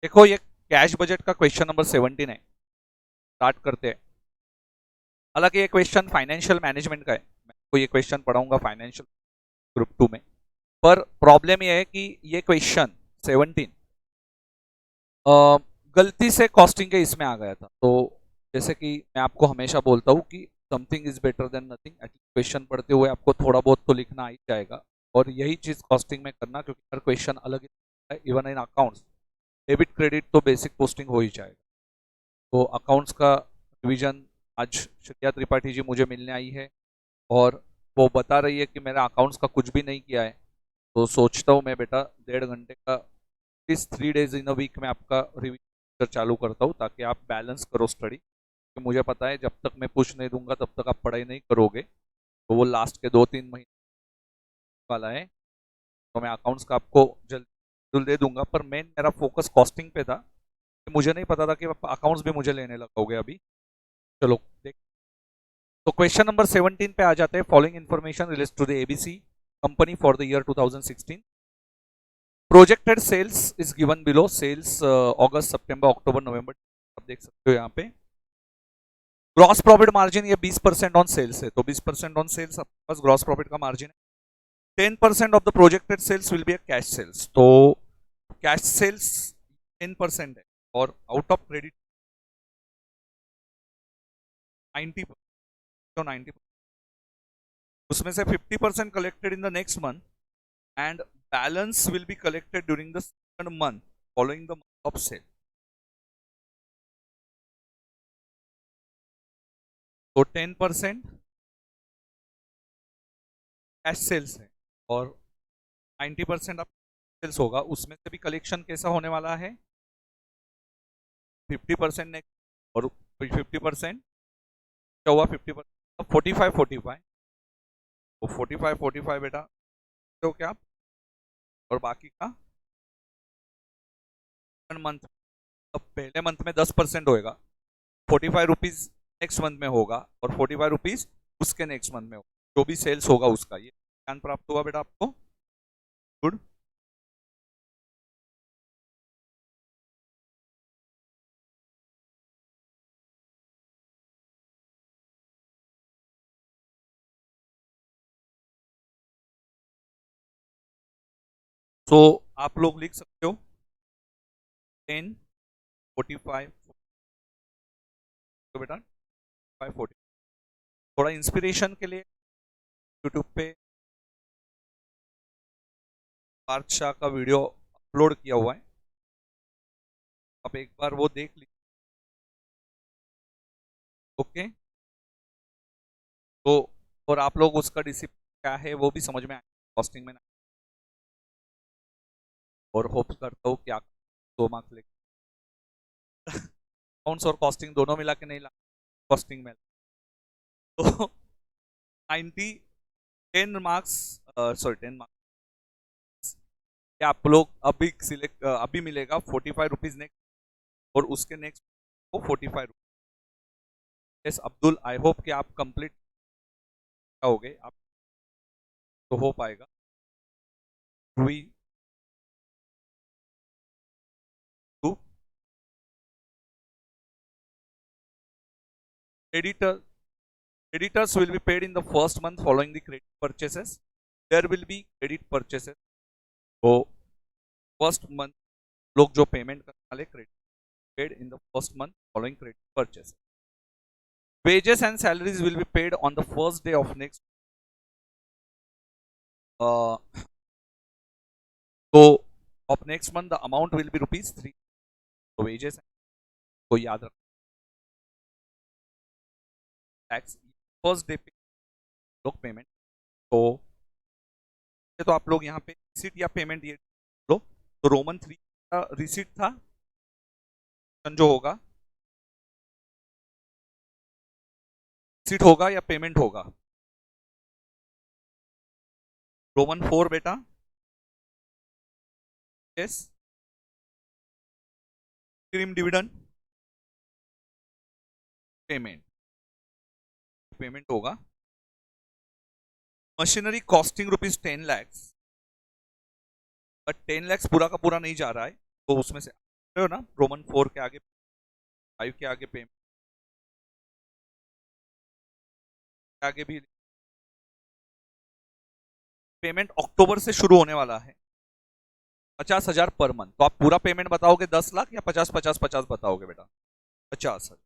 देखो ये cash budget का क्वेश्चन नंबर 17 है। स्टार्ट करते हैं। हालांकि ये क्वेश्चन फाइनेंशियल मैनेजमेंट का है। मैं आपको ये क्वेश्चन पढ़ाऊंगा फाइनेंशियल ग्रुप 2 में। पर प्रॉब्लम ये है कि ये क्वेश्चन 17 गलती से कॉस्टिंग के इसमें आ गया था। तो जैसे कि मैं आपको हमेशा बोलता हूँ कि something is better than nothing. Question पढ़ते हुए आपको थोड़ा बहुत तो लिखना आ ही जाएगा, और यही चीज कॉस्टिंग में करना, क्योंकि हर क्वेश्चन अलग है। Even in accounts debit credit तो बेसिक पोस्टिंग हो ही जाएगा। तो अकाउंट्स का रिवीजन आज श्रेया त्रिपाठी जी मुझे मिलने आई है, और वो बता रही है कि मेरा अकाउंट्स का कुछ भी नहीं किया है। तो सोचता हूँ मैं बेटा 1.5 घंटे का इस 3 डेज इन अ वीक में आपका रिवीजन चालू करता हूँ, ताकि आप बैलेंस करो स्टडी। कि मुझे पता है जब तक मैं पुश नहीं दूंगा तब तक आप पढ़ाई नहीं करोगे। तो वो लास्ट के 2-3 महीने वाला है। तो मैं अकाउंट्स का आपको जल्द दे दूंगा, पर मेरा फोकस कॉस्टिंग पे था। मुझे नहीं पता था कि अकाउंट्स भी मुझे लेने लगोगे अभी। चलो देख। तो क्वेश्चन नंबर 17 पे आ जाते हैं। Following information relates to the ABC company for the year 2016। Projected sales is given below. Sales August September October November, आप देख सकते हो यहाँ पे। ग्रॉस प्रॉफिट मार्जिन ये 20% ऑन सेल्स है, तो 20% ऑन सेल्स आपके पास ग्रॉस प्रॉफिट का मार्जिन है। 10% off the projected sales will be a cash sales. तो कैश सेल्स 10% है, और आउट ऑफ क्रेडिट 90, उसमें से 50% collected in the next month, and balance will be collected during the second month following the month of sale. तो 10% cash sales है, और 90% आप sales होगा। उसमें से भी कलेक्शन कैसा होने वाला है? 50% नेक्स्ट, और 50% क्या हुआ? 50%, 45-45। तो 45-45 बेटा तो क्या आप, और बाकी का मंथ, अब पहले मंथ में 10% होएगा। 45 रुपीज नेक्स्ट मंथ में होगा, और 45 रुपीज उसके नेक्स्ट मंथ में होगा। जो भी सेल्स होगा उसका, ये ज्ञान प्राप्त हुआ बेटा आपको? गुड। तो आप लोग लिख सकते हो 10, 45, तो बेटा 540। थोड़ा इंस्पिरेशन के लिए यूट्यूब पे पार्थ शाह का वीडियो अपलोड किया हुआ है, आप एक बार वो देख लीजिए। ओके। तो और आप लोग उसका डिसिप्लिन क्या है वो भी समझ में आए कॉस्टिंग में ना। और होप करता हूँ कि आप 2 मार्क्स लेके अकाउंट्स और कॉस्टिंग दोनों मिला के नहीं ला, कॉस्टिंग में तो 90 10 मार्क्स, सॉरी 10 मार्क्स आप लोग अभी सिलेक्ट, अभी मिलेगा 45 रुपीज नेक्स्ट, और उसके नेक्स्ट को 45 rupees. Yes Abdul, I hope कि आप कंप्लीट होगे आप, तो हो पाएगा। वी टू एडिटर Creditors will be paid in the first month following the credit purchases. There will be credit purchases. तो फर्स्ट मंथ लोग जो पेमेंट करने वाले, credit paid in the first month following credit purchase. Wages and salaries will be paid on the first day of next. Uh, तो of next month the amount will be rupees 3। तो wages को याद रखना, tax first day पे लोग payment. तो आप लोग यहाँ पे रिसीट या पेमेंट ये लो। तो रोमन 3 का रिसीट था, जो होगा रिसीट होगा या पेमेंट होगा? रोमन 4 बेटा, yes cream dividend payment, payment होगा। Machinery costing ₹10 lakhs, but 10 lakhs पूरा का पूरा नहीं जा रहा है, तो उसमें से हो ना, रोमन 4 के आगे 5 के आगे पेमेंट आगे भी पेमेंट अक्टूबर से शुरू होने वाला है 50,000 पर मंथ। तो आप पूरा पेमेंट बताओगे 10 लाख या 50 50 50 बताओगे बेटा? 50,000।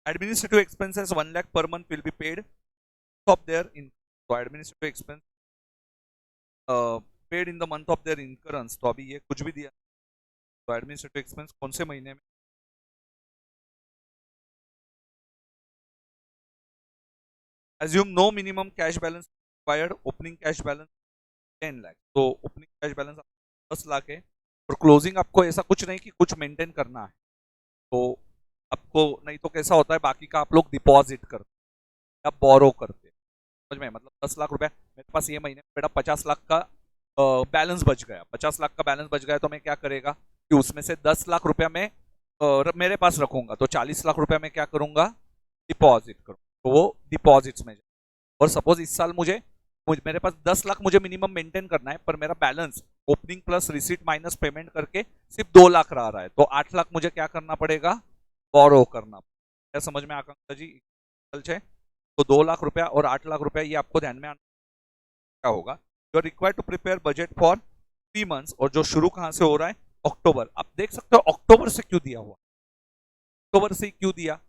Administrative expenses 1 lakh per month will be paid of their in. तो administrative expense paid in the month of their incurrence, तो अभी ये कुछ भी दिया। तो एडमिनिस्ट्रेटिव एक्सपेंस कौन से महीने में? Assume no minimum cash balance required, opening cash balance 10 lakh. तो ओपनिंग कैश बैलेंस 10 लाख है और क्लोजिंग आपको ऐसा कुछ नहीं कि कुछ मेंटेन करना है। तो आपको नहीं तो कैसा होता है, बाकी का आप लोग डिपॉजिट करते या बोरो करते, समझ में? मतलब 10 लाख रुपए मेरे पास ये महीने बेटा 50 लाख का बैलेंस बच गया, 50 लाख का बैलेंस बच गया, तो मैं क्या करेगा कि उसमें से 10 लाख रुपया मैं मेरे पास रखूंगा, तो 40 लाख रुपया मैं क्या करूंगा? डिपॉजिट करूँ। तो वो डिपॉजिट्स में। और सपोज इस साल मेरे पास 10 लाख मुझे मिनिमम मेंटेन करना है, पर मेरा balance opening plus receipt minus payment करके सिर्फ 2 लाख रहा है, तो 8 लाख मुझे क्या करना पड़ेगा? बोरो करना। क्या समझ में आकांक्षा जी? तो 2 लाख रुपया और 8 लाख रुपया ये आपको ध्यान में आना क्या होगा। You are required to prepare budget for 3 months, और जो शुरू कहां से हो रहा है? अक्टूबर। आप देख सकते हो अक्टूबर से क्यों दिया हुआ, अक्टूबर से क्यों दिया?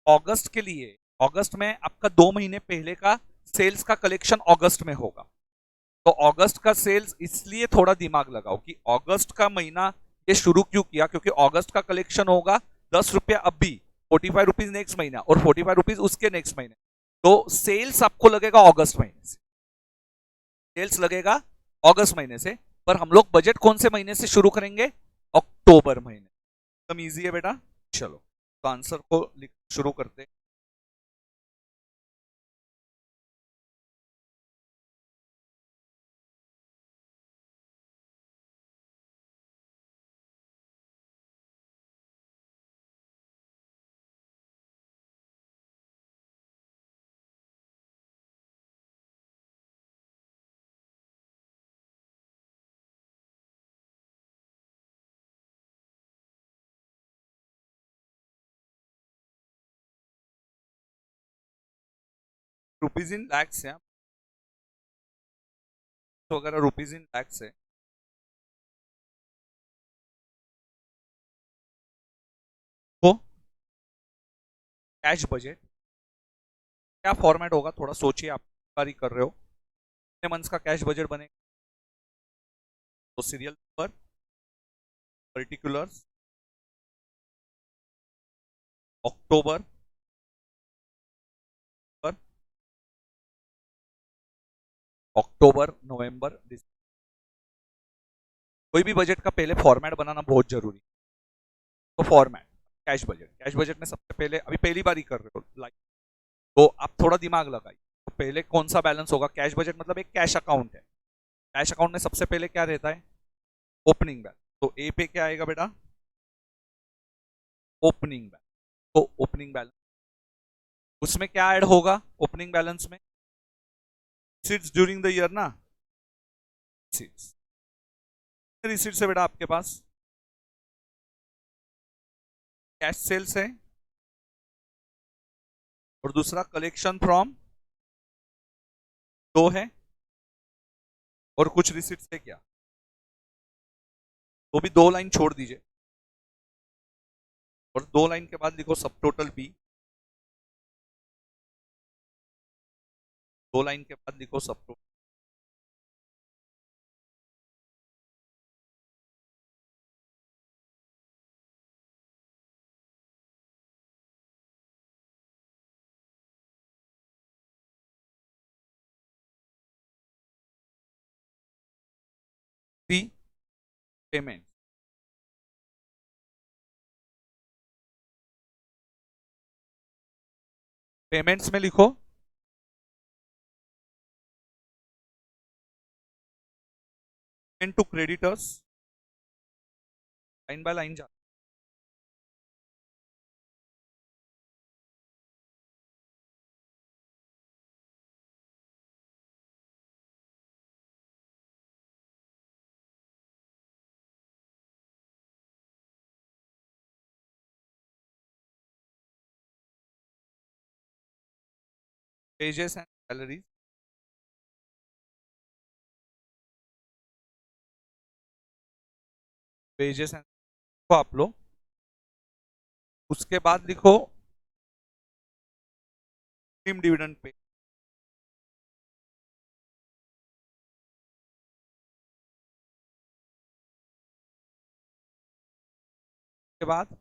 अगस्त के लिए, अगस्त में आपका 2 महीने पहले का सेल्स का कलेक्शन अगस्त में होगा। तो अगस्त का सेल्स इसलिए थोड़ा दिमाग लगाओ कि अगस्त का महीना ये शुरू क्यों किया, क्योंकि अगस्त का कलेक्शन होगा 10 रुपया अभी, 45 रुपीज नेक्स्ट महीना और 45 रुपीज उसके नेक्स्ट महीने। तो सेल्स आपको लगेगा अगस्त महीने से, सेल्स लगेगा अगस्त महीने से, पर हम लोग बजट कौन से महीने से शुरू करेंगे? अक्टूबर महीने। एकदम ईजी है बेटा। चलो तो आंसर को शुरू करते। रुपीज इन लैक्स है, तो अगर रुपीज इन लैक्स है तो कैश बजट क्या फॉर्मेट होगा, थोड़ा सोचिए, आप तैयारी कर रहे हो। कितने मंथ्स का कैश बजट बनेगा? तो सीरियल नंबर, पर्टिकुलर्स, अक्टूबर पर, अक्टूबर नवंबर दिसंबर। कोई भी बजट का पहले फॉर्मेट बनाना बहुत जरूरी है। तो format cash budget, cash budget में सबसे पहले अभी पहली बार ही कर रहे हो लाइक, तो आप थोड़ा दिमाग लगाइए। तो पहले कौन सा बैलेंस होगा? कैश बजट मतलब एक कैश अकाउंट है। कैश अकाउंट में सबसे पहले क्या रहता है? Opening balance. तो ए पे क्या आएगा बेटा? Opening balance. तो ओपनिंग बैलेंस उसमें क्या ऐड होगा ओपनिंग बैलेंस में? रिसीट्स ड्यूरिंग द ईयर ना, रिसीट्स। रिसीट्स है बेटा आपके पास? कैश सेल्स है और दूसरा कलेक्शन फ्रॉम दो है, और कुछ रिसीट्स है क्या? तो भी 2 लाइन छोड़ दीजिए और 2 लाइन के बाद लिखो सब टोटल बी। 2 लाइन के बाद लिखो सब टोटल बी। पेमेंट, पेमेंट्स में लिखो payment to creditors, line by line जा। Wages and salaries, wages and को आप लो, उसके बाद लिखो टीम डिविडेंड पे, के बाद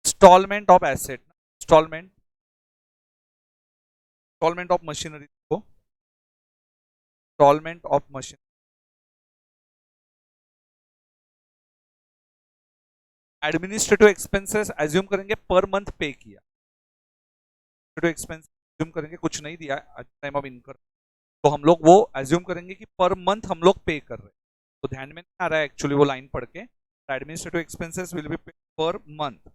instalment of asset, instalment instalment of machinery को, instalment of machine, administrative expenses assume करेंगे पर मंथ पे किया, एडमिनिस्ट्रेटिव एक्सपेंस एज्यूम करेंगे कुछ नहीं दिया एट टाइम ऑफ इनकम, तो हम लोग वो एज्यूम करेंगे कि पर मंथ हम लोग पे कर रहे हैं, तो ध्यान में नहीं आ रहा है एक्चुअली वो लाइन पढ़ के, एडमिनिस्ट्रेटिव एक्सपेंसेस विल बी पे पर मंथ,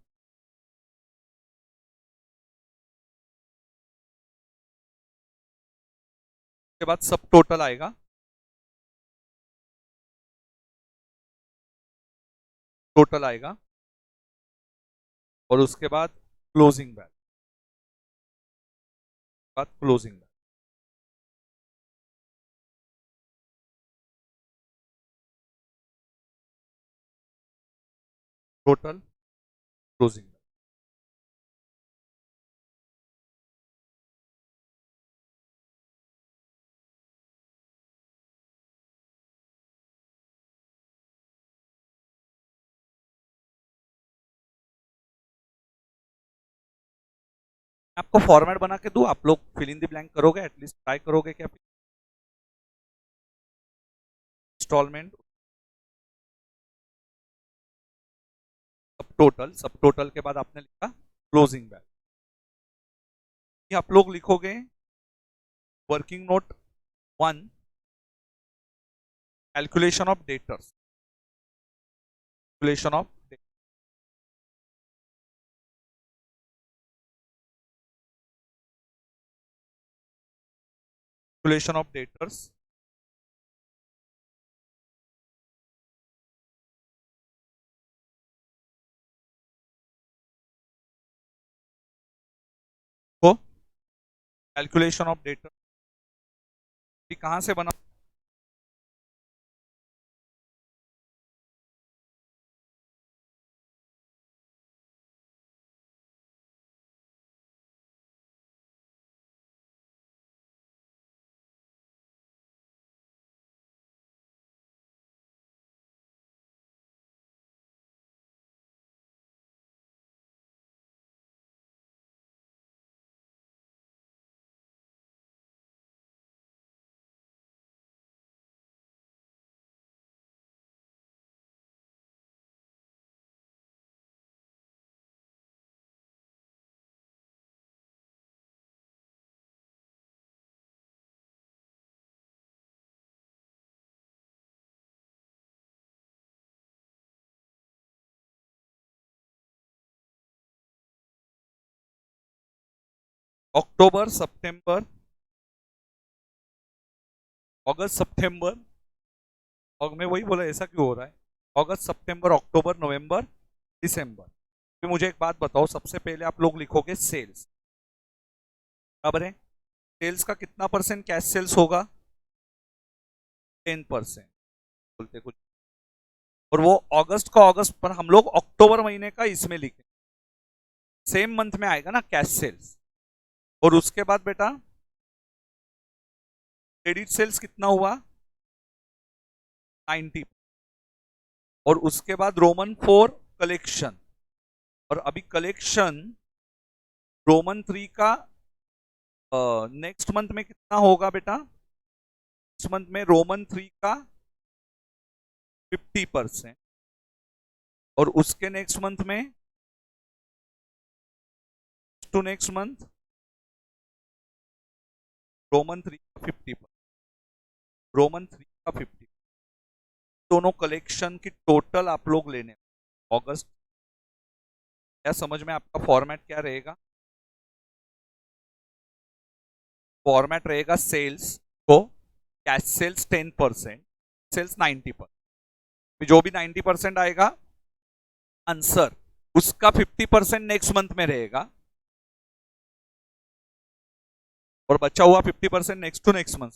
के बाद सब टोटल आएगा, टोटल आएगा, और उसके बाद क्लोजिंग बैलेंस, बाद closing balance, total closing balance. आपको फॉर्मेट बना के दूं, आप लोग फिल इन द ब्लैंक करोगे, एटलीस्ट ट्राई करोगे क्या? इंस्टॉलमेंट, सब टोटल के बाद आपने लिखा क्लोजिंग बैलेंस, ये आप लोग लिखोगे working note 1, calculation of debtors, calculation of calculation of debtors, को कैलकुलेशन ऑफ डेटर्स कहां से बना? अक्टूबर सितंबर अगस्त सितंबर, और मैं वही बोला ऐसा क्यों हो रहा है, अगस्त सितंबर अक्टूबर नवंबर दिसंबर। फिर मुझे एक बात बताओ, सबसे पहले आप लोग लिखोगे सेल्स, बराबर है, सेल्स का कितना परसेंट कैश सेल्स होगा? 10%, बोलते कुछ, और वो अगस्त का अगस्त पर हम लोग अक्टूबर महीने का इसमें लिखें, सेम मंथ में आएगा ना कैश सेल्स, और उसके बाद बेटा क्रेडिट सेल्स कितना हुआ? 90, और उसके बाद रोमन 4 कलेक्शन, और अभी कलेक्शन रोमन 3 का नेक्स्ट मंथ में कितना होगा बेटा? नेक्स्ट मंथ में रोमन 3 का 50%, और उसके नेक्स्ट मंथ में टू नेक्स्ट मंथ रोमन 3 का 50%, रोमन 3 का 50, दोनों कलेक्शन की टोटल आप लोग लेने अगस्त। क्या समझ में आपका फॉर्मेट क्या रहेगा? फॉर्मेट रहेगा सेल्स को कैश सेल्स 10%, सेल्स 90%, जो भी 90% आएगा आंसर उसका 50% नेक्स्ट मंथ में रहेगा, और बचा हुआ 50% नेक्स्ट टू नेक्स्ट मंथ।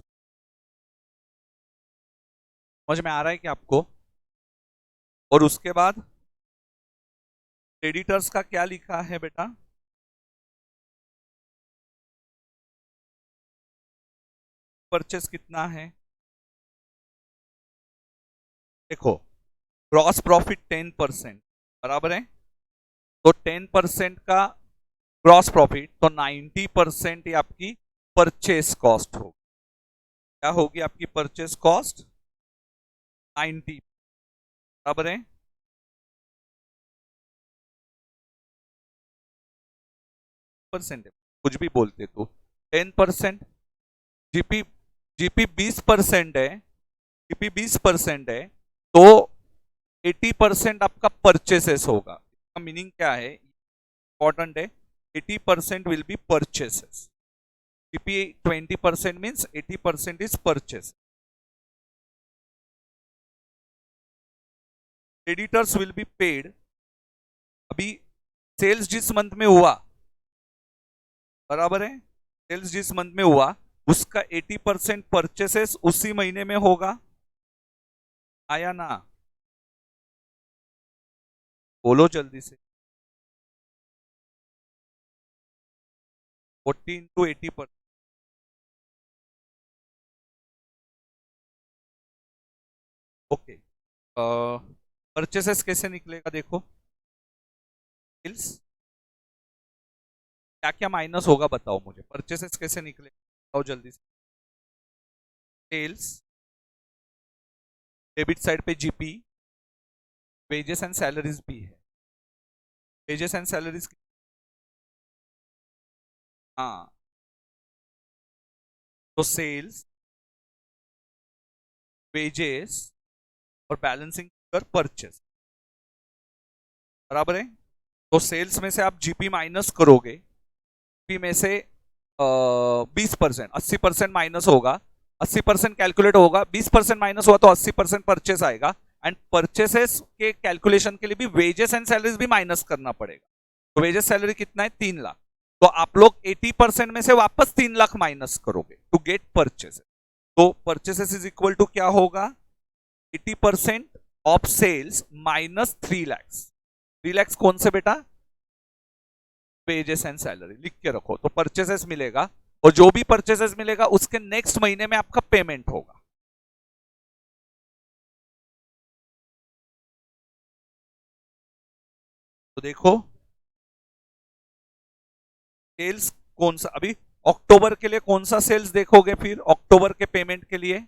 समझ में आ रहा है कि आपको? और उसके बाद क्रेडिटर्स का क्या लिखा है बेटा? परचेस कितना है? देखो, ग्रॉस प्रॉफिट 10%, बराबर है? तो 10% का ग्रॉस प्रॉफिट, तो 90% ही आपकी परचेस कॉस्ट होगी। क्या होगी आपकी परचेस कॉस्ट? 90, बराबर है? परसेंट कुछ भी बोलते तो 10%, जीपी जीपी 20% है, जीपी 20% है, तो 80% आपका परचेसेस होगा। इसका मीनिंग क्या है, इंपॉर्टेंट है। 80% will be purchases. GP 20% means 80% is purchase. Creditors will be paid. अभी सेल्स जिस मंथ में हुआ, बराबर है, सेल्स जिस मंथ में हुआ उसका 80% परचेसेस उसी महीने में होगा। आया ना? बोलो जल्दी से। 40 into 80%। ओके, परचेसेस कैसे निकलेगा देखो। सेल्स, क्या क्या माइनस होगा बताओ मुझे, परचेसेस कैसे निकलेगा बताओ जल्दी से। सेल्स, डेबिट साइड पे जीपी, वेजेस एंड सैलरीज भी है। वेजेस एंड सैलरीज, हाँ, तो सेल्स, वेजेस और बैलेंसिंग कर परचेस, बराबर है? तो सेल्स में से आप जीपी माइनस करोगे, जीपी में से 20%, 80% माइनस होगा, 80% कैलकुलेट होगा, 20% माइनस हुआ तो 80% परचेस आएगा। एंड परचेसेस के कैलकुलेशन के लिए भी वेजेस एंड सैलरीज भी माइनस करना पड़ेगा। तो वेजेस सैलरी कितना है? 3 लाख। तो आप लोग 80% में से वापस 3 लाख माइनस करोगे टू गेट परचेसेस। तो परचेसेस इज इक्वल टू क्या होगा? 80% of sales minus 3 lakhs। 3 lakhs कौन से बेटा? वेजेस एंड सैलरी लिख के रखो। तो परचेसेस मिलेगा, और जो भी परचेसेस मिलेगा उसके नेक्स्ट महीने में आपका पेमेंट होगा। तो देखो, सेल्स कौन सा, अभी अक्टूबर के लिए कौन सा सेल्स देखोगे? फिर अक्टूबर के पेमेंट के लिए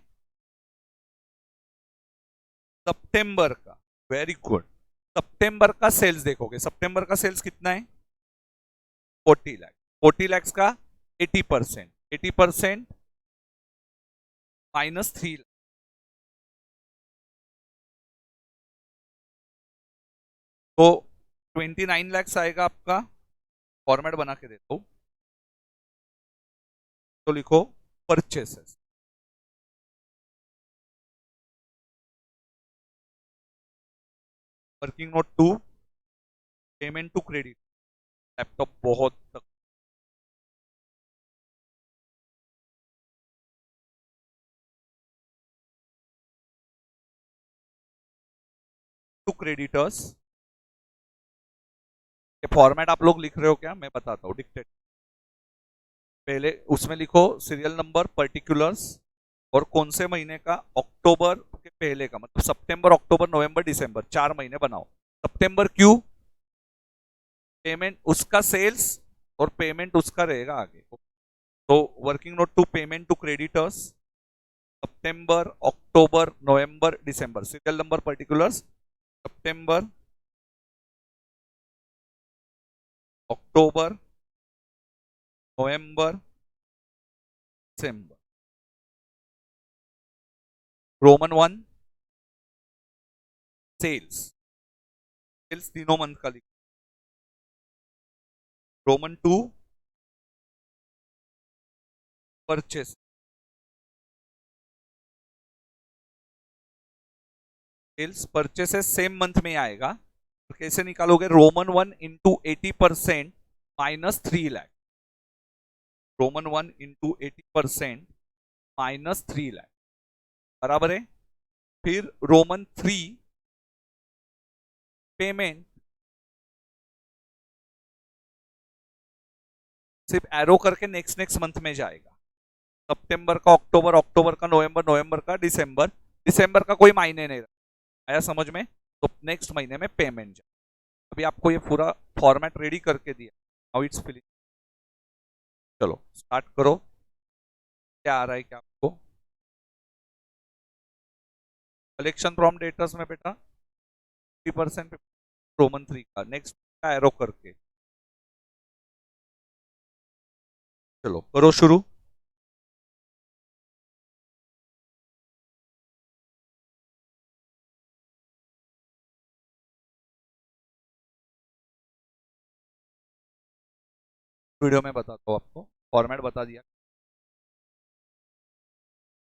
सितंबर का। वेरी गुड, सितंबर का सेल्स देखोगे। सितंबर का सेल्स कितना है? 40 लाख। 40 lakhs का 80%, 80% -3 लाख, तो 29 lakhs आएगा आपका। फॉर्मेट बना के देता हूं, तो लिखो purchases, working note 2, payment to credit. Laptop बहुत तक टू क्रेडिटर्स। फॉर्मेट आप लोग लिख रहे हो क्या? मैं बताता हूँ, डिक्टेट। पहले उसमें लिखो सीरियल नंबर, पर्टिकुलर्स, और कौन से महीने का, अक्टूबर के पहले का, मतलब सितंबर, अक्टूबर, नवंबर, दिसंबर, 4 महीने बनाओ। सितंबर क्यों? पेमेंट उसका सेल्स और पेमेंट उसका रहेगा आगे। तो working note two payment to creditors, सितंबर, अक्टूबर, नवंबर, दिसंबर, सीरियल नंबर, पर्टिकुलर्स, सितंबर, अक्टूबर, नवंबर, दिसंबर। रोमन 1 सेल्स, सेल्स तीनों मंथ का लिखो। Roman 2 purchase, sales purchases same month में आएगा। तो कैसे निकालोगे? Roman 1 into 80% -3 lakh. Roman 1 into 80% -3 lakh बराबर है। फिर रोमन 3 पेमेंट, सिर्फ एरो करके नेक्स्ट नेक्स्ट मंथ में जाएगा। सितंबर का अक्टूबर, अक्टूबर का नवंबर, नवंबर का दिसंबर, दिसंबर का कोई मायने नहीं रहा। आया समझ में? तो नेक्स्ट महीने में पेमेंट जाए। अभी आपको ये पूरा फॉर्मेट रेडी करके दिया, हाउ इट्स फिलिंग। चलो स्टार्ट करो। क्या आ रहा है क्या आपको? कलेक्शन फ्रॉम डेटर्स में बेटा 50% रोमन 3 का, नेक्स्ट का एरो करके चलो करो शुरू। वीडियो में बताता हूँ आपको, फॉर्मेट बता दिया।